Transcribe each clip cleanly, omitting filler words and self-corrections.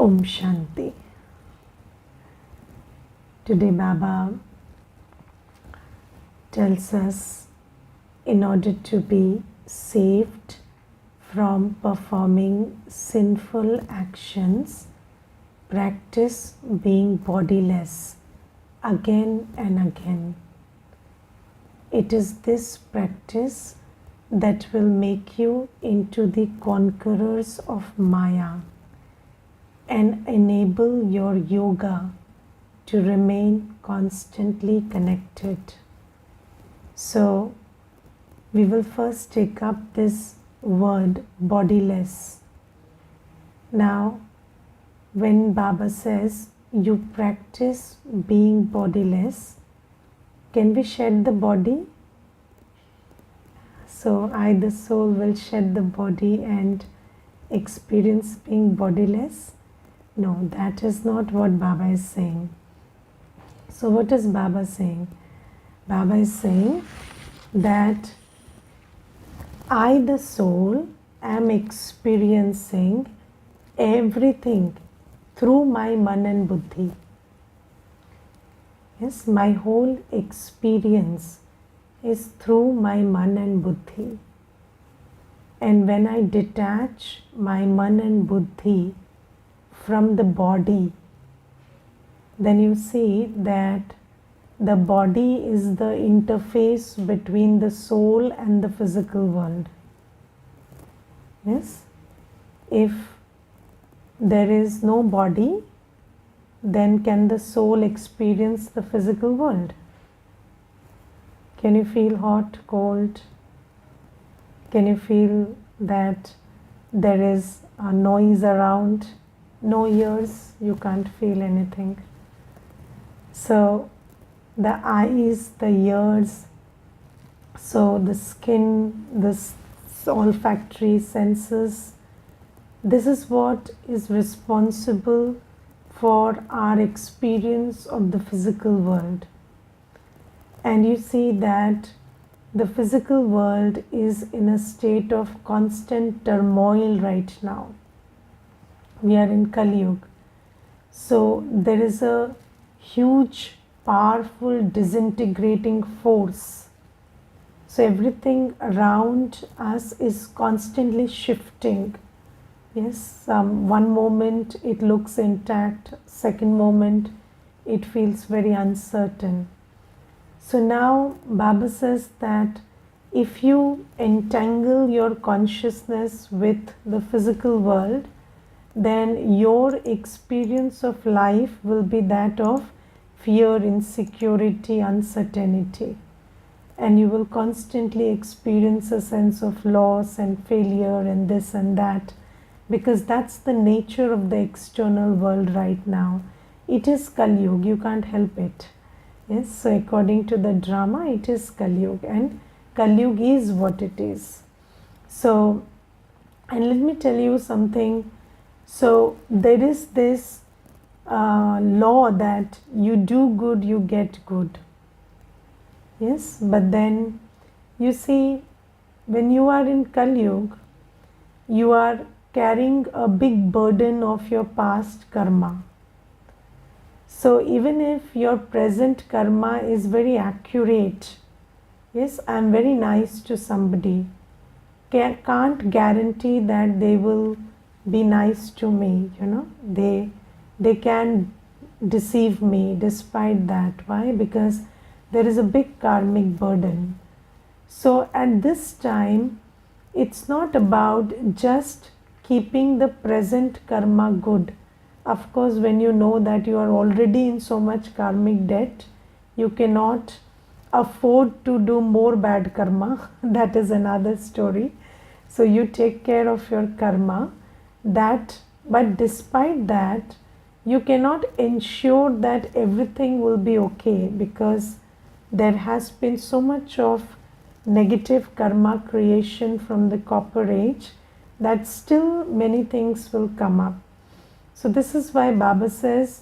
Om Shanti. Today Baba tells us, in order to be saved from performing sinful actions, practice being bodiless again and again. It is this practice that will make you into the conquerors of Maya and enable your yoga to remain constantly connected. So, we will first take up this word bodiless. Now, when Baba says you practice being bodiless, can we shed the body? So I, the soul, will shed the body and experience being bodiless? No, that is not what Baba is saying. So what is Baba saying? Baba is saying that I, the soul, am experiencing everything through my man and buddhi. Yes, my whole experience is through my man and buddhi. And when I detach my man and buddhi from the body, then you see that the body is the interface between the soul and the physical world. Yes, if there is no body, then can the soul experience the physical world? Can you feel hot, cold? Can you feel that there is a noise around? No ears, you can't feel anything. So the eyes, the ears, so the skin, the olfactory senses, this is what is responsible for our experience of the physical world. And you see that the physical world is in a state of constant turmoil right now. We are in Kali Yuga. So there is a huge, powerful disintegrating force. So everything around us is constantly shifting. Yes, one moment it looks intact, second moment it feels very uncertain. So now Baba says that if you entangle your consciousness with the physical world, then your experience of life will be that of fear, insecurity, uncertainty. And you will constantly experience a sense of loss and failure and this and that, because that's the nature of the external world right now. It is Kali Yuga, you can't help it. Yes, so according to the drama, it is Kali Yuga, and Kali Yuga is what it is. So, and let me tell you something. So there is this law that you do good, you get good. Yes, but then you see, when you are in Kali Yuga, you are carrying a big burden of your past karma. So even if your present karma is very accurate, yes, I am very nice to somebody, can't guarantee that they will be nice to me, they can deceive me despite that. Why? Because there is a big karmic burden. So at this time, it's not about just keeping the present karma good. Of course, when you know that you are already in so much karmic debt, you cannot afford to do more bad karma. That is another story. So you take care of your karma, but despite that, you cannot ensure that everything will be okay, because there has been so much of negative karma creation from the copper age that still many things will come up. So this is why Baba says,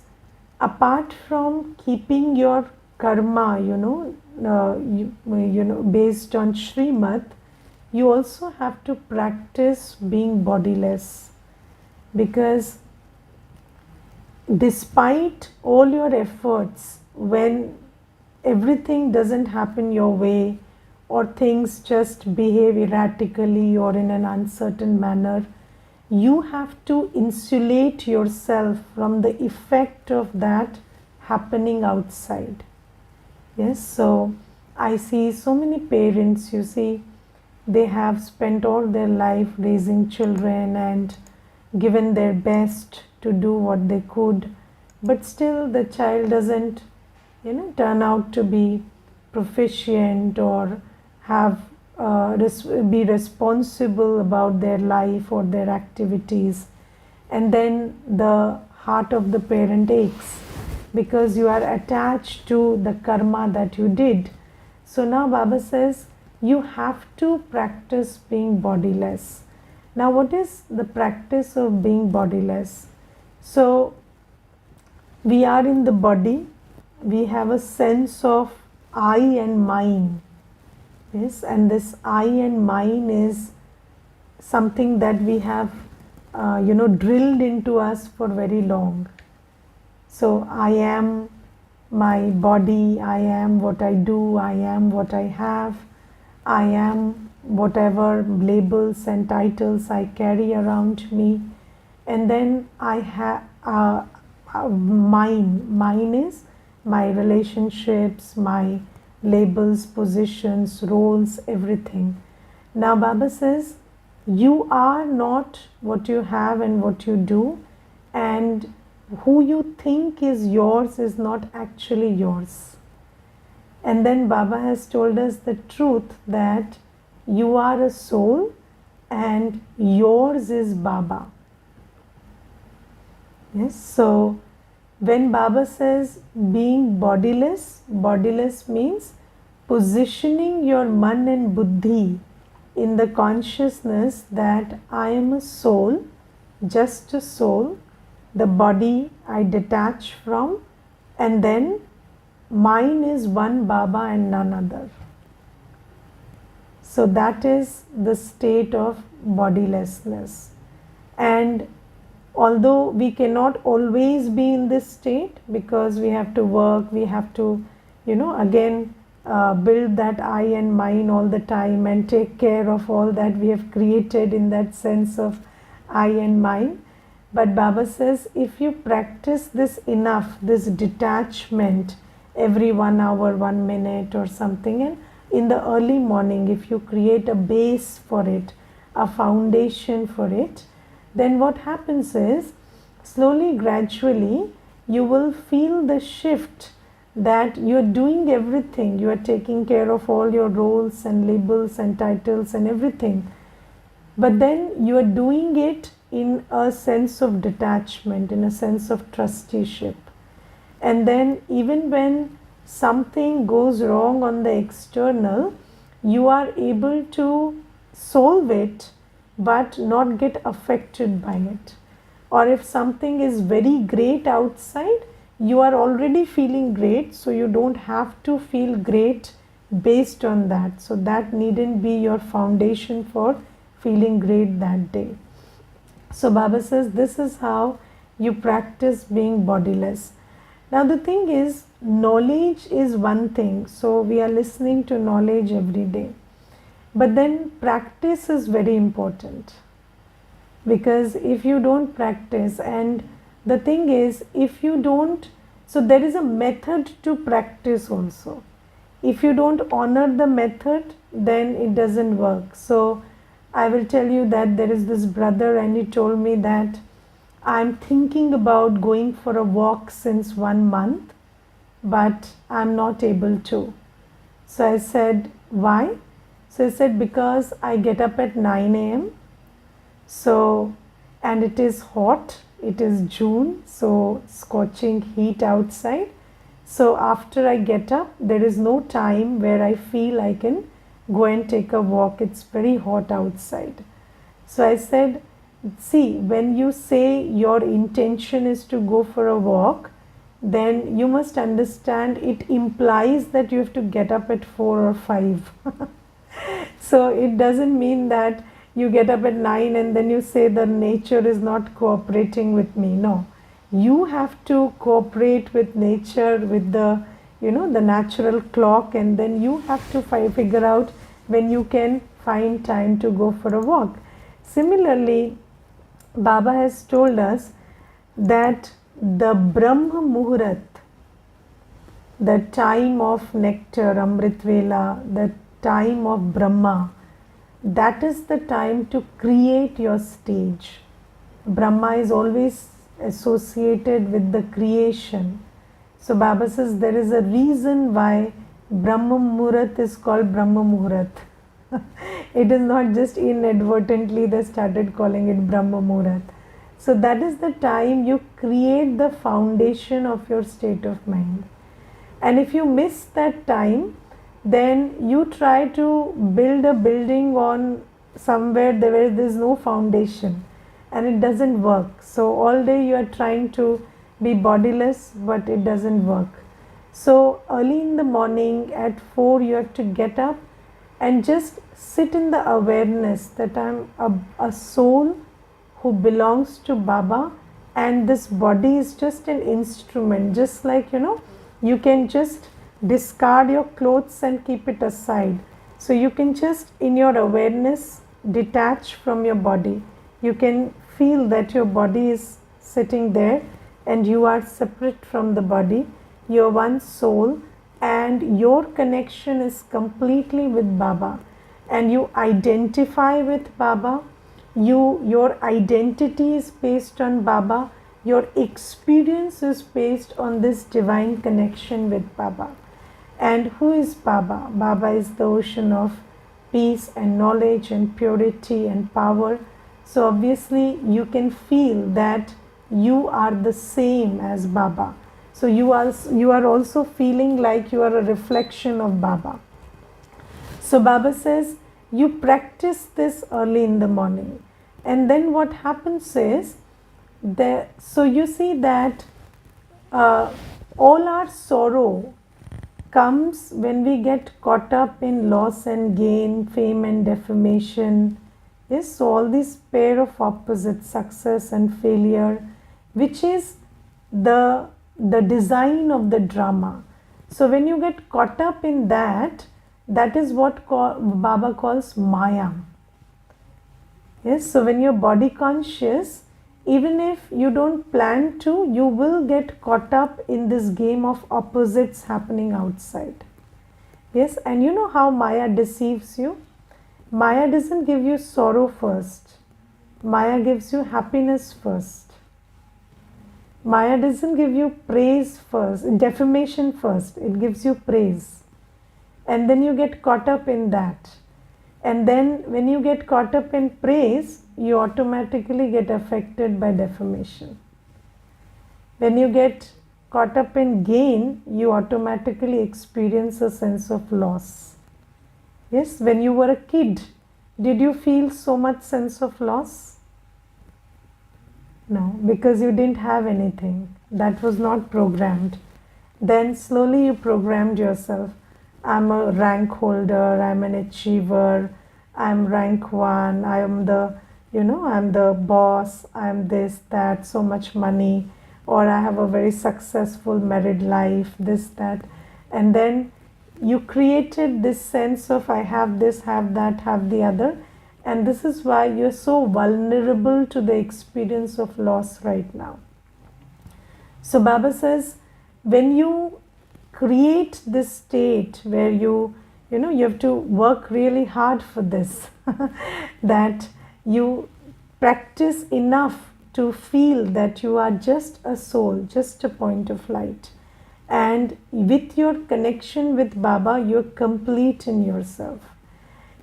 apart from keeping your karma, based on Srimad, you also have to practice being bodiless, because despite all your efforts, when everything doesn't happen your way, or things just behave erratically or in an uncertain manner, you have to insulate yourself from the effect of that happening outside. Yes, so I see so many parents, you see, they have spent all their life raising children and given their best to do what they could, but still the child doesn't, turn out to be proficient or have be responsible about their life or their activities. And then the heart of the parent aches because you are attached to the karma that you did. So now Baba says you have to practice being bodiless. Now, what is the practice of being bodiless? So we are in the body, we have a sense of I and mine. Yes, and this I and mine is something that we have drilled into us for very long. So I am my body, I am what I do, I am what I have, I am whatever labels and titles I carry around me. And then I have mine is my relationships, my labels, positions, roles, everything. Now Baba says you are not what you have and what you do, and who you think is yours is not actually yours. And then Baba has told us the truth that you are a soul and yours is Baba. Yes, so when Baba says being bodiless, bodiless means positioning your man and buddhi in the consciousness that I am a soul, just a soul, the body I detach from, and then mine is one Baba and none other. So that is the state of bodilessness. And although we cannot always be in this state because we have to work, we have to, again build that I and mine all the time and take care of all that we have created in that sense of I and mine. But Baba says if you practice this enough, this detachment, every 1 hour, 1 minute or something, and in the early morning, if you create a base for it, a foundation for it, then what happens is slowly, gradually, you will feel the shift that you are doing everything. You are taking care of all your roles and labels and titles and everything. But then you are doing it in a sense of detachment, in a sense of trusteeship. And then even when something goes wrong on the external, you are able to solve it but not get affected by it. Or if something is very great outside, you are already feeling great, so you don't have to feel great based on that. So that needn't be your foundation for feeling great that day. So Baba says this is how you practice being bodiless. Now the thing is, knowledge is one thing. So we are listening to knowledge every day. But then practice is very important. Because if you don't practice, and the thing is, if you don't, so there is a method to practice also. If you don't honor the method, then it doesn't work. So I will tell you that there is this brother and he told me that I'm thinking about going for a walk since 1 month, but I'm not able to. So I said, why? So he said, because I get up at 9 a.m. So, and it is hot, it is June, so scorching heat outside. So after I get up, there is no time where I feel I can go and take a walk. It's very hot outside. So I said, see, when you say your intention is to go for a walk, then you must understand it implies that you have to get up at 4 or 5. So it doesn't mean that you get up at 9 and then you say the nature is not cooperating with me. No, You have to cooperate with nature, with the, the natural clock, and then you have to figure out when you can find time to go for a walk. Similarly, Baba has told us that the Brahma Muhurat, the time of nectar, Amrit Vela, the time of Brahma, that is the time to create your stage. Brahma is always associated with the creation. So Baba says there is a reason why Brahma Muhurat is called Brahma Muhurat. It is not just inadvertently they started calling it Brahma Muhurat. So that is the time you create the foundation of your state of mind. And if you miss that time, then you try to build a building on somewhere where there is no foundation, and it doesn't work. So all day you are trying to be bodiless, but it doesn't work. So early in the morning at 4 you have to get up and just sit in the awareness that I'm a soul who belongs to Baba, and this body is just an instrument. Just like, you can just discard your clothes and keep it aside. So you can just in your awareness detach from your body. You can feel that your body is sitting there and you are separate from the body. You're one soul and your connection is completely with Baba, and you identify with Baba. Your identity is based on Baba. Your experience is based on this divine connection with Baba. And who is Baba? Baba is the ocean of peace and knowledge and purity and power. So obviously you can feel that you are the same as Baba. So you are also feeling like you are a reflection of Baba. So Baba says you practice this early in the morning, and then what happens is so you see that all our sorrow comes when we get caught up in loss and gain, fame and defamation. Yes, so all these pair of opposites, success and failure, which is the design of the drama. So when you get caught up in that, that is what Baba calls Maya. Yes, so when you're body conscious, even if you don't plan to, you will get caught up in this game of opposites happening outside. Yes, and you know how Maya deceives you? Maya doesn't give you sorrow first. Maya gives you happiness first. Maya doesn't give you praise first, defamation first. It gives you praise. And then you get caught up in that. And then when you get caught up in praise, you automatically get affected by defamation. When you get caught up in gain, you automatically experience a sense of loss. Yes, when you were a kid, did you feel so much sense of loss? No, because you didn't have anything. That was not programmed. Then slowly you programmed yourself. I'm a rank holder, I'm an achiever, I'm rank 1, I'm the boss, I'm this, that, so much money, or I have a very successful married life, this, that. And then you created this sense of I have this, have that, have the other. And this is why you're so vulnerable to the experience of loss right now. So Baba says, when you create this state where you have to work really hard for this, that you practice enough to feel that you are just a soul, just a point of light. And with your connection with Baba, you're complete in yourself.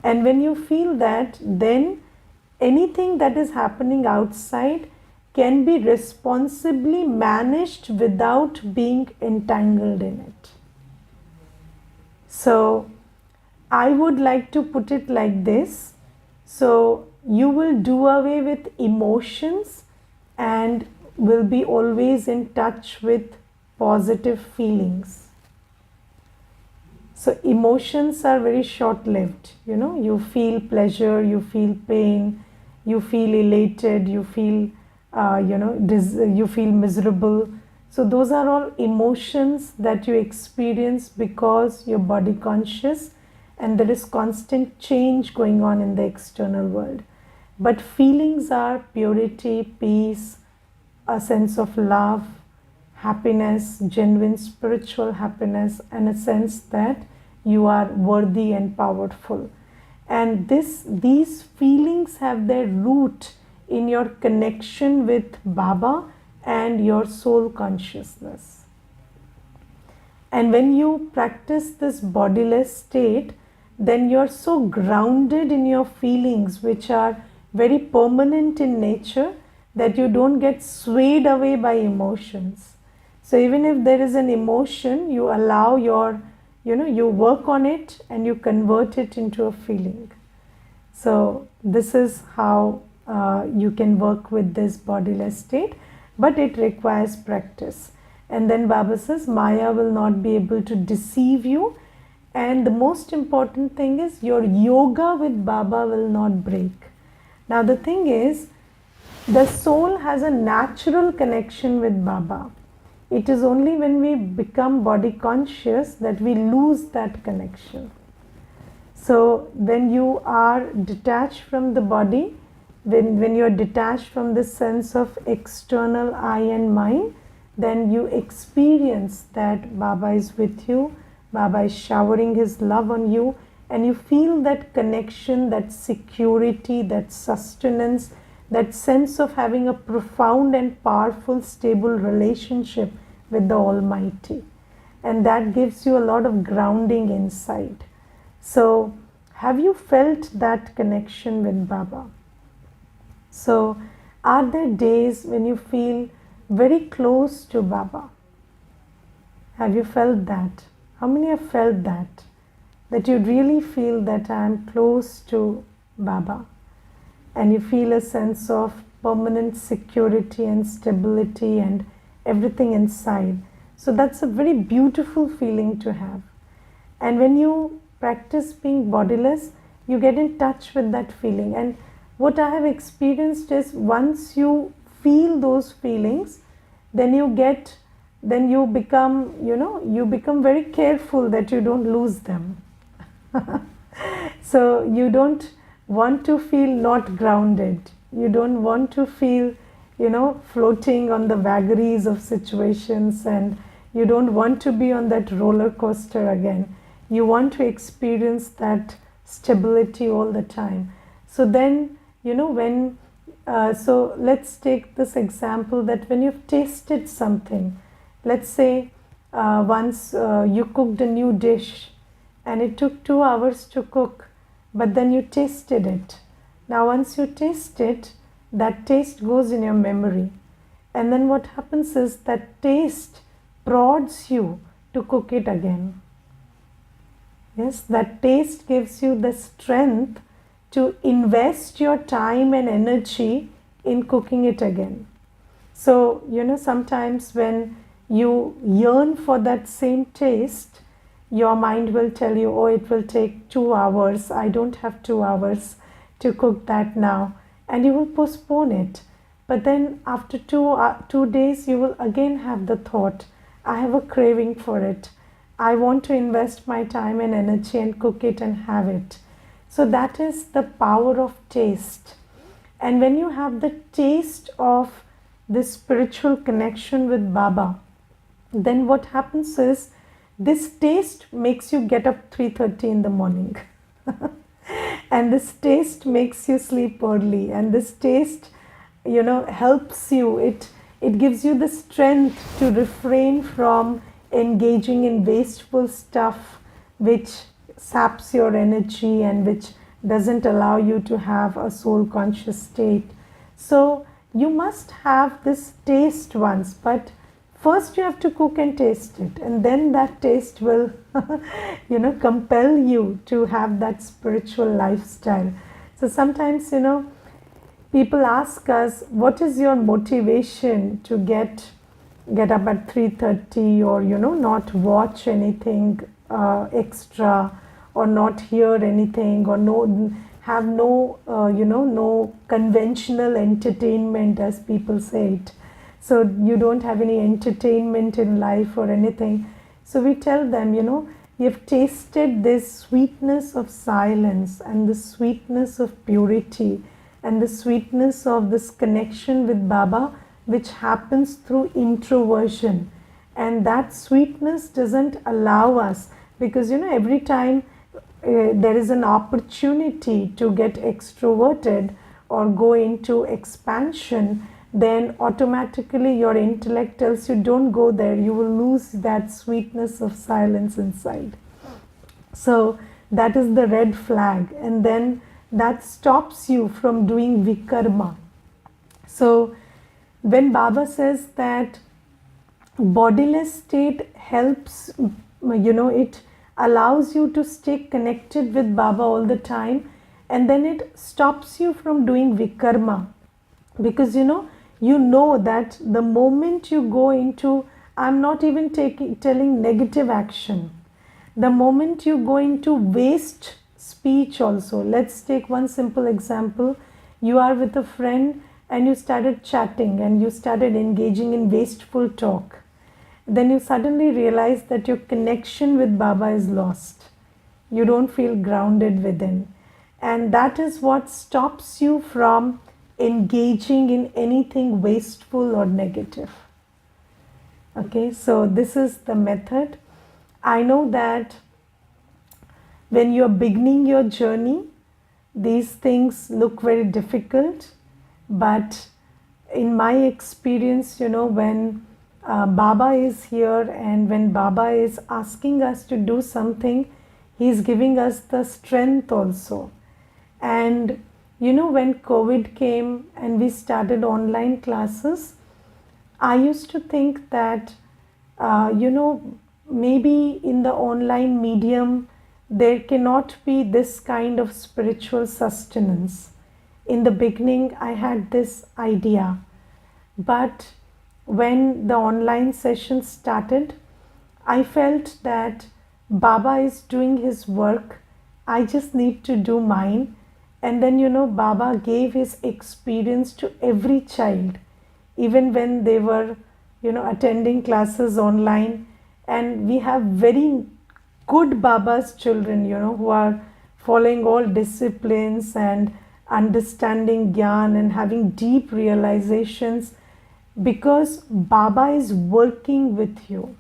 And when you feel that, then anything that is happening outside can be responsibly managed without being entangled in it. So I would like to put it like this. So you will do away with emotions and will be always in touch with positive feelings. So emotions are very short-lived. You feel pleasure, you feel pain, you feel elated, you feel you feel miserable. So those are all emotions that you experience because you're body conscious and there is constant change going on in the external world. But feelings are purity, peace, a sense of love, happiness, genuine spiritual happiness, and a sense that you are worthy and powerful. And these feelings have their root in your connection with Baba and your soul consciousness. And when you practice this bodiless state, then you're so grounded in your feelings, which are very permanent in nature, that you don't get swayed away by emotions. So even if there is an emotion, you allow you work on it and you convert it into a feeling. So this is how you can work with this bodiless state, but it requires practice. And then Baba says, Maya will not be able to deceive you. And the most important thing is your yoga with Baba will not break. Now the thing is, the soul has a natural connection with Baba. It is only when we become body conscious that we lose that connection. So when you are detached from the body, when you are detached from this sense of external I and mine, then you experience that Baba is with you, Baba is showering his love on you, and you feel that connection, that security, that sustenance, that sense of having a profound and powerful, stable relationship with the Almighty. And that gives you a lot of grounding inside. So, have you felt that connection with Baba? So, are there days when you feel very close to Baba? Have you felt that? How many have felt that? That you really feel that I am close to Baba, and you feel a sense of permanent security and stability and everything inside. So that's a very beautiful feeling to have. And when you practice being bodiless, you get in touch with that feeling. And what I have experienced is, once you feel those feelings, then you become very careful that you don't lose them. So you don't want to feel not grounded. You don't want to feel, floating on the vagaries of situations, and you don't want to be on that roller coaster again. You want to experience that stability all the time. So then, so let's take this example that when you've tasted something, let's say once you cooked a new dish and it took 2 hours to cook, but then you tasted it. Now once you taste it, that taste goes in your memory. And then what happens is that taste prods you to cook it again. Yes, that taste gives you the strength to invest your time and energy in cooking it again. So, sometimes when you yearn for that same taste, your mind will tell you, oh, it will take 2 hours. I don't have 2 hours to cook that now. And you will postpone it. But then after 2 days, you will again have the thought, I have a craving for it. I want to invest my time and energy and cook it and have it. So that is the power of taste. And when you have the taste of this spiritual connection with Baba, then what happens is, this taste makes you get up 3:30 in the morning. And this taste makes you sleep early. And this taste, helps you. It gives you the strength to refrain from engaging in wasteful stuff which saps your energy and which doesn't allow you to have a soul conscious state. So you must have this taste once, but first you have to cook and taste it, and then that taste will compel you to have that spiritual lifestyle. So sometimes people ask us, what is your motivation to get up at 3:30, or not watch anything extra, or not hear anything, or have no, no conventional entertainment, as people say it. So you don't have any entertainment in life or anything. So we tell them, you've tasted this sweetness of silence and the sweetness of purity and the sweetness of this connection with Baba, which happens through introversion. And that sweetness doesn't allow us, because every time there is an opportunity to get extroverted or go into expansion, then automatically your intellect tells you don't go there, you will lose that sweetness of silence inside. So that is the red flag, and then that stops you from doing vikarma. So when Baba says that bodiless state helps, it allows you to stay connected with Baba all the time, and then it stops you from doing vikarma, because you know that the moment you go into, I'm not even telling negative action, the moment you go into waste speech also. Let's take one simple example. You are with a friend and you started chatting and you started engaging in wasteful talk. Then you suddenly realize that your connection with Baba is lost. You don't feel grounded within. And that is what stops you from engaging in anything wasteful or negative. Okay, so this is the method. I know that when you are beginning your journey, these things look very difficult, but in my experience, when Baba is here and when Baba is asking us to do something, he is giving us the strength also. And when COVID came and we started online classes, I used to think that, maybe in the online medium, there cannot be this kind of spiritual sustenance. In the beginning, I had this idea. But when the online session started, I felt that Baba is doing his work. I just need to do mine. And then, Baba gave his experience to every child, even when they were, attending classes online. And we have very good Baba's children, who are following all disciplines and understanding Gyan and having deep realizations, because Baba is working with you.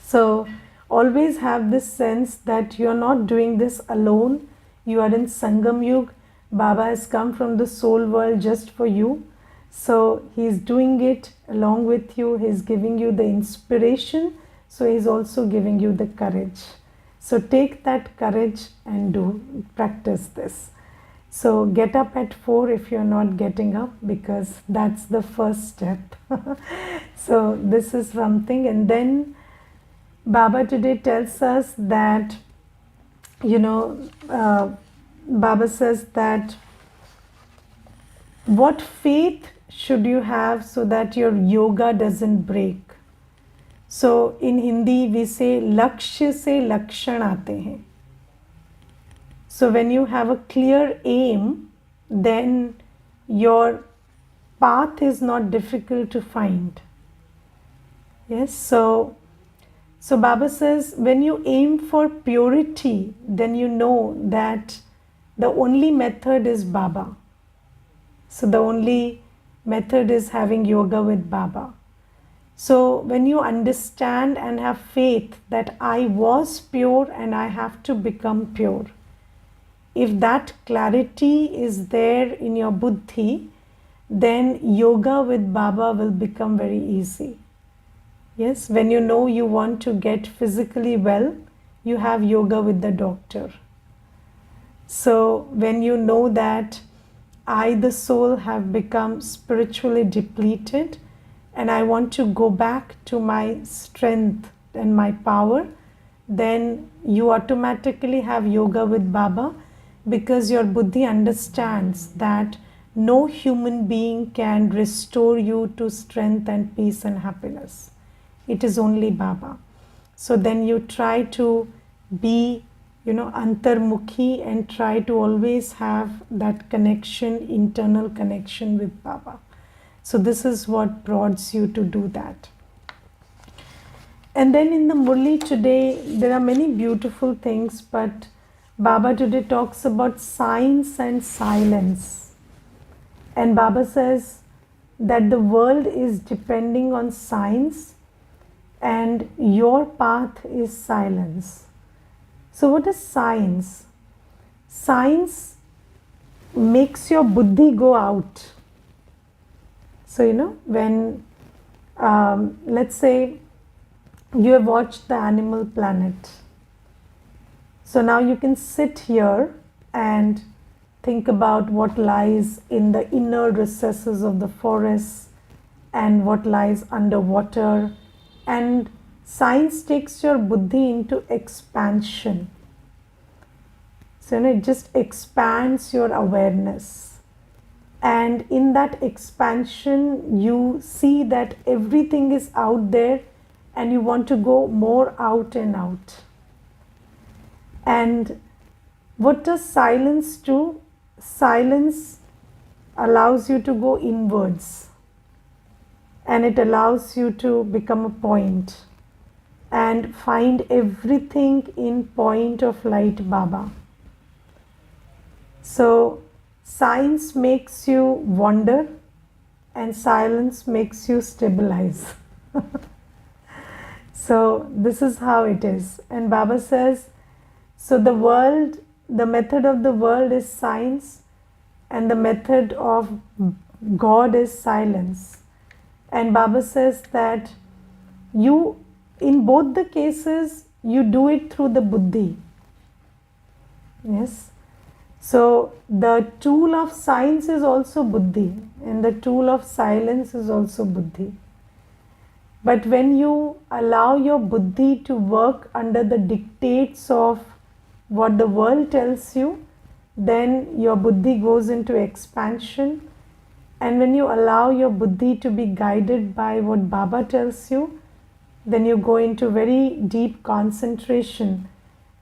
So always have this sense that you are not doing this alone. You are in Sangam Yug. Baba has come from the soul world just for you. So he is doing it along with you. He is giving you the inspiration. So he is also giving you the courage. So take that courage and practice this. So get up at 4 if you're not getting up, because that's the first step. So this is something. And then Baba today tells us that, Baba says that what faith should you have so that your yoga doesn't break. So in Hindi we say lakshya se lakshan aate hain. So when you have a clear aim, then your path is not difficult to find. Yes, so Baba says when you aim for purity, then you know that the only method is Baba. So the only method is having yoga with Baba. So when you understand and have faith that I was pure and I have to become pure, if that clarity is there in your buddhi, then yoga with Baba will become very easy. Yes, when you know you want to get physically well, you have yoga with the doctor. So when you know that I, the soul, have become spiritually depleted and I want to go back to my strength and my power, then you automatically have yoga with Baba, because your buddhi understands that no human being can restore you to strength and peace and happiness. It is only Baba. So then you try to be antarmukhi, and try to always have that connection, internal connection with Baba. So this is what prods you to do that. And then in the Murli today, there are many beautiful things, but Baba today talks about science and silence. And Baba says that the world is depending on science and your path is silence. So what is science? Science makes your buddhi go out. So, when, let's say, you have watched the Animal Planet. So now you can sit here and think about what lies in the inner recesses of the forests and what lies underwater. And science takes your buddhi into expansion. So it just expands your awareness. And in that expansion, you see that everything is out there and you want to go more out and out. And what does silence do? Silence allows you to go inwards, and it allows you to become a point and find everything in point of light Baba. So science makes you wander and silence makes you stabilize. So this is how it is. And Baba says, so the world, the method of the world is science and the method of God is silence. And Baba says that you, in both the cases, you do it through the buddhi. Yes. So the tool of science is also buddhi and the tool of silence is also buddhi. But when you allow your buddhi to work under the dictates of what the world tells you, then your buddhi goes into expansion. And when you allow your buddhi to be guided by what Baba tells you, then you go into very deep concentration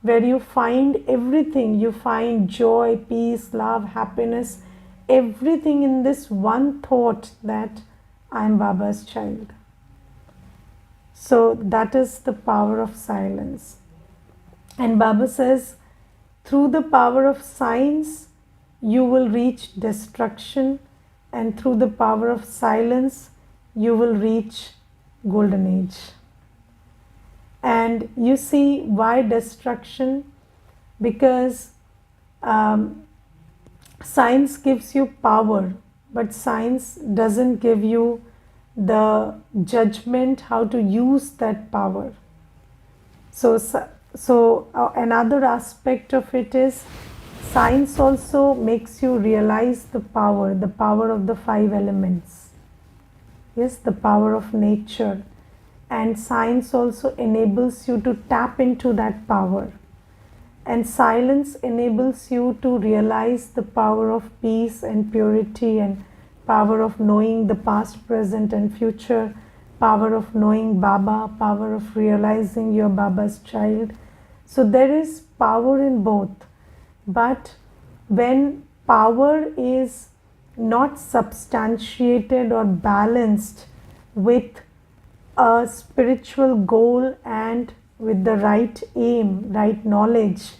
where you find everything. You find joy, peace, love, happiness, everything in this one thought that I am Baba's child. So that is the power of silence. And Baba says, through the power of science, you will reach destruction, and through the power of silence, you will reach golden age. And you see why destruction? Because science gives you power, but science doesn't give you the judgment how to use that power. So another aspect of it is science also makes you realize the power of the 5 elements. Yes, the power of nature. And science also enables you to tap into that power. And silence enables you to realize the power of peace and purity and power of knowing the past, present and future, power of knowing Baba, power of realizing you're Baba's child. So there is power in both. But when power is not substantiated or balanced with a spiritual goal and with the right aim, right knowledge,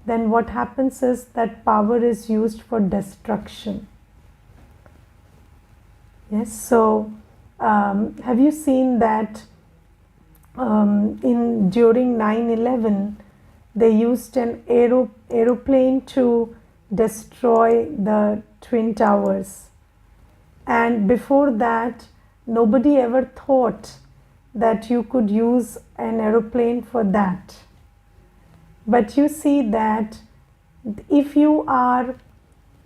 then what happens is that power is used for destruction. Yes, so have you seen that during 9/11 they used an aeroplane to destroy the Twin Towers, and before that nobody ever thought that you could use an aeroplane for that. But you see that if you are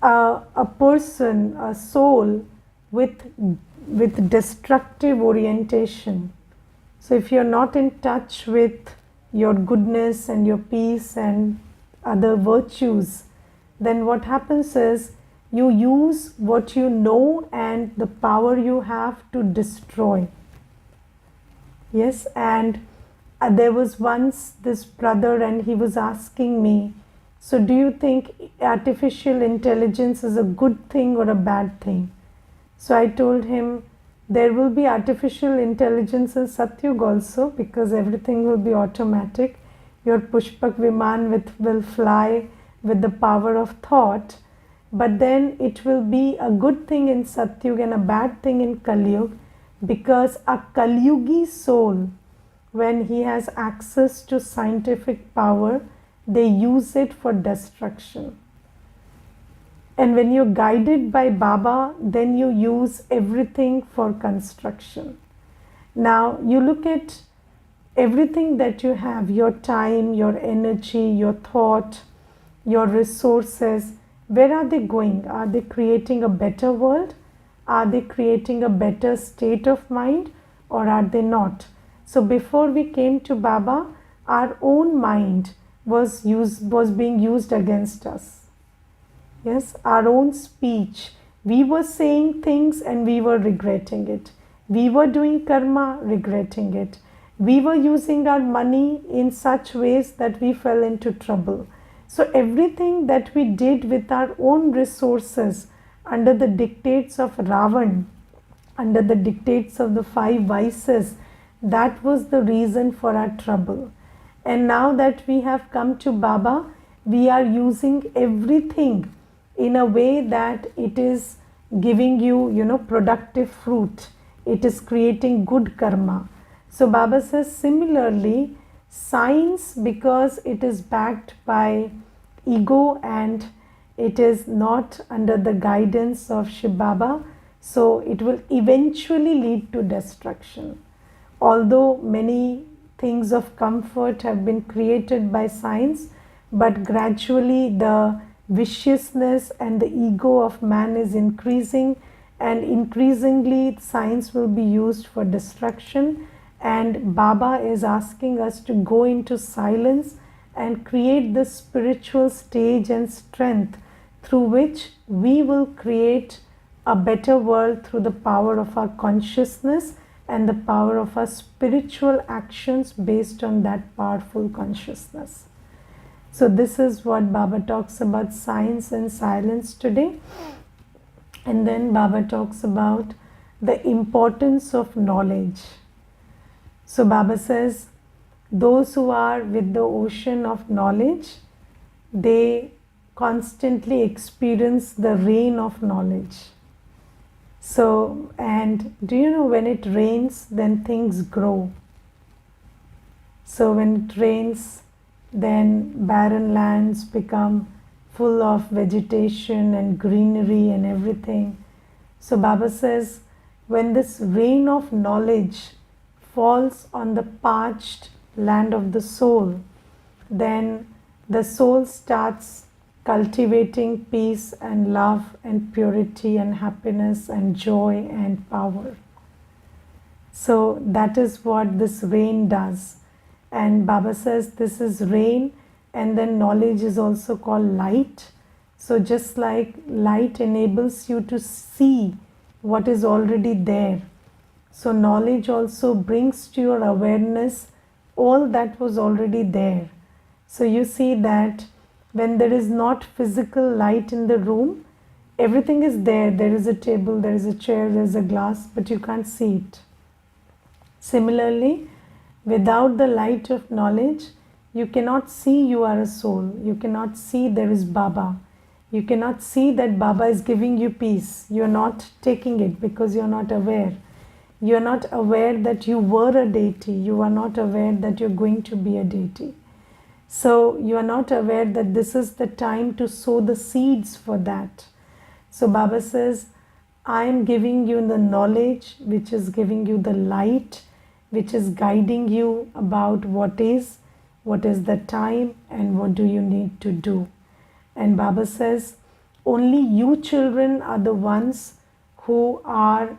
a person, a soul with destructive orientation, so if you're not in touch with your goodness and your peace and other virtues, then what happens is you use what you know and the power you have to destroy. Yes, and There was once this brother and he was asking me, so do you think artificial intelligence is a good thing or a bad thing? So I told him, there will be artificial intelligence in Satyug also, because everything will be automatic. Your Pushpak Viman will fly with the power of thought, but then it will be a good thing in Satyug and a bad thing in Kalyug, because a Kalyugi soul, when he has access to scientific power, they use it for destruction. And when you're guided by Baba, then you use everything for construction. Now you look at everything that you have, your time, your energy, your thought, your resources, where are they going? Are they creating a better world? Are they creating a better state of mind, or are they not? So before we came to Baba, our own mind was being used against us. Yes, our own speech. We were saying things and we were regretting it. We were doing karma, regretting it. We were using our money in such ways that we fell into trouble. So everything that we did with our own resources, under the dictates of Ravan, under the dictates of the 5 vices, that was the reason for our trouble. And now that we have come to Baba, we are using everything in a way that it is giving you, productive fruit. It is creating good karma. So Baba says, similarly, science, because it is backed by ego and it is not under the guidance of Shiv Baba, so it will eventually lead to destruction. Although many things of comfort have been created by science, but gradually the viciousness and the ego of man is increasing, and increasingly science will be used for destruction. And Baba is asking us to go into silence and create the spiritual stage and strength through which we will create a better world through the power of our consciousness and the power of our spiritual actions based on that powerful consciousness. So this is what Baba talks about, science and silence today. And then Baba talks about the importance of knowledge. So Baba says, those who are with the ocean of knowledge, they constantly experience the rain of knowledge. So, and do you know, when it rains, then things grow. So when it rains, then barren lands become full of vegetation and greenery and everything. So Baba says, when this rain of knowledge falls on the parched land of the soul, then the soul starts cultivating peace and love and purity and happiness and joy and power. So that is what this rain does. And Baba says this is rain, and then knowledge is also called light. So just like light enables you to see what is already there, so knowledge also brings to your awareness all that was already there. So you see that when there is not physical light in the room, everything is there. There is a table, there is a chair, there is a glass, but you can't see it. Similarly, without the light of knowledge, you cannot see you are a soul. You cannot see there is Baba. You cannot see that Baba is giving you peace. You are not taking it because you are not aware. You are not aware that you were a deity. You are not aware that you are going to be a deity. So you are not aware that this is the time to sow the seeds for that. So Baba says, I am giving you the knowledge which is giving you the light, which is guiding you about what is the time and what do you need to do. And Baba says, only you children are the ones who are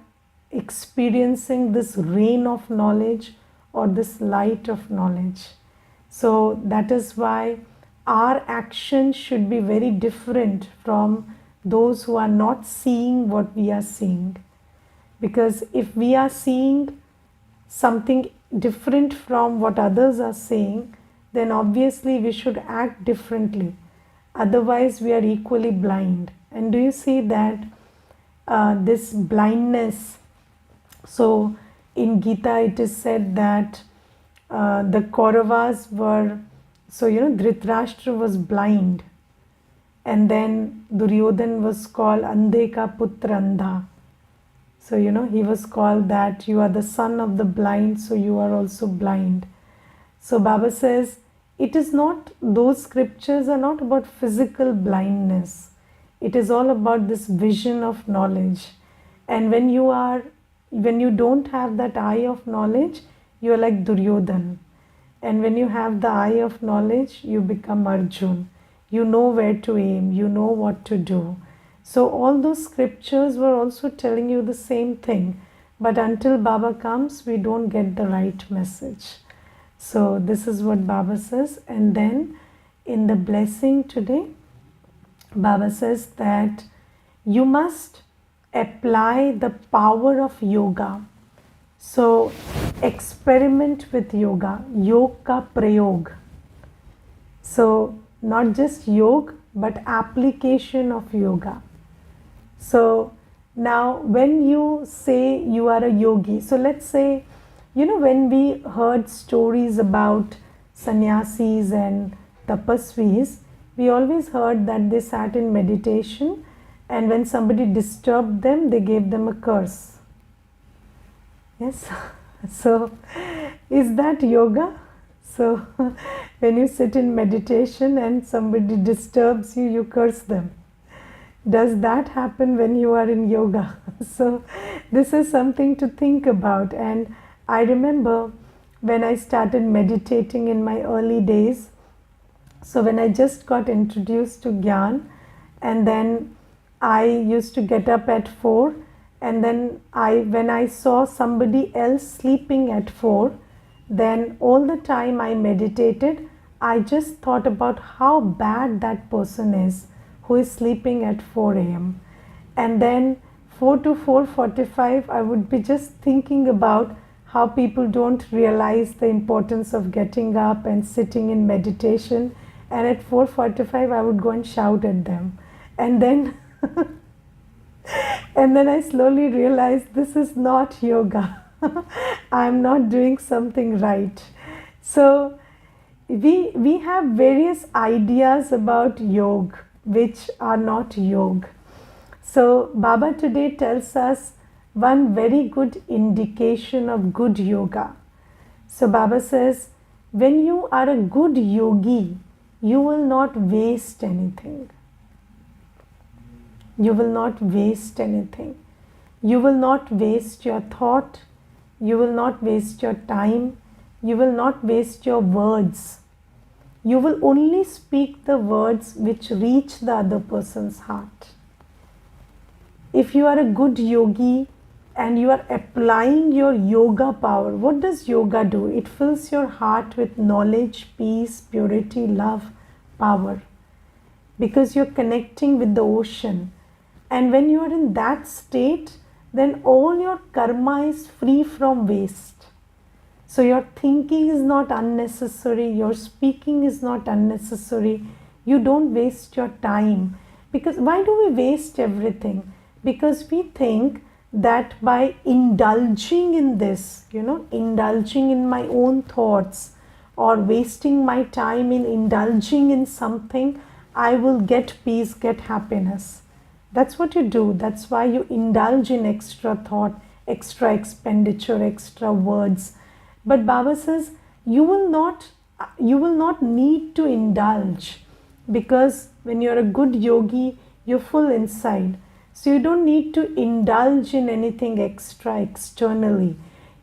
experiencing this rain of knowledge or this light of knowledge. So that is why our action should be very different from those who are not seeing what we are seeing. Because if we are seeing something different from what others are saying, then obviously we should act differently. Otherwise, we are equally blind. And do you see that this blindness? So, in Gita, it is said that the Kauravas were, Dhritarashtra was blind, and then Duryodhan was called Andhe ka putra andha. So, he was called that you are the son of the blind, so you are also blind. So, Baba says, it is not, those scriptures are not about physical blindness. It is all about this vision of knowledge. And when you don't have that eye of knowledge, you are like Duryodhan. And when you have the eye of knowledge, you become Arjun. You know where to aim, you know what to do. So all those scriptures were also telling you the same thing. But until Baba comes, we don't get the right message. So this is what Baba says. And then in the blessing today, Baba says that you must apply the power of yoga. So experiment with yoga, yoga prayog. So not just yoga, but application of yoga. So now when you say you are a yogi, so let's say, when we heard stories about sannyasis and tapasvis, we always heard that they sat in meditation, and when somebody disturbed them, they gave them a curse. Yes. So is that yoga? So when you sit in meditation and somebody disturbs you, you curse them. Does that happen when you are in yoga? So this is something to think about. And I remember when I started meditating in my early days, so when I just got introduced to Gyan, and then I used to get up at 4, and then when I saw somebody else sleeping at 4, then all the time I meditated, I just thought about how bad that person is who is sleeping at 4 a.m. And then 4 to 4:45, I would be just thinking about how people don't realize the importance of getting up and sitting in meditation. And at 4:45, I would go and shout at them. And then and then I slowly realized this is not yoga. I'm not doing something right. So we have various ideas about yoga which are not yoga. So Baba today tells us one very good indication of good yoga. So Baba says, when you are a good yogi, you will not waste anything. You will not waste anything. You will not waste your thought. You will not waste your time. You will not waste your words. You will only speak the words which reach the other person's heart. If you are a good yogi and you are applying your yoga power, what does yoga do? It fills your heart with knowledge, peace, purity, love, power. Because you're connecting with the ocean. And when you are in that state, then all your karma is free from waste. So your thinking is not unnecessary, your speaking is not unnecessary. You don't waste your time. Because why do we waste everything? Because we think that by indulging in this, indulging in my own thoughts or wasting my time in indulging in something, I will get peace, get happiness. That's what you do. That's why you indulge in extra thought, extra expenditure, extra words. But Baba says you will not need to indulge, because when you're a good yogi, you're full inside. So you don't need to indulge in anything extra externally.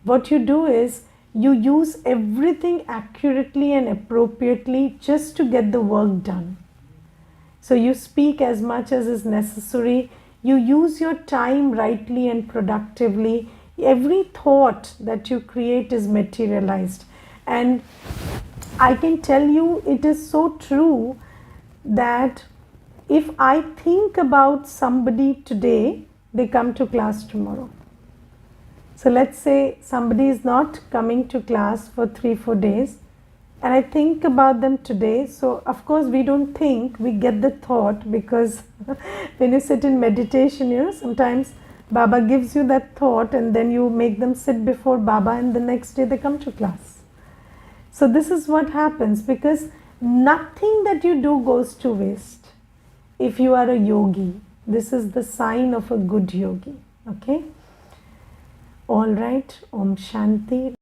What you do is you use everything accurately and appropriately just to get the work done. So you speak as much as is necessary. You use your time rightly and productively. Every thought that you create is materialized. And I can tell you, it is so true that if I think about somebody today, they come to class tomorrow. So let's say somebody is not coming to class for 3-4 days, and I think about them today. So of course we don't think, we get the thought, because when you sit in meditation, sometimes Baba gives you that thought and then you make them sit before Baba and the next day they come to class. So this is what happens, because nothing that you do goes to waste. If you are a yogi, this is the sign of a good yogi. Okay? All right. Om Shanti.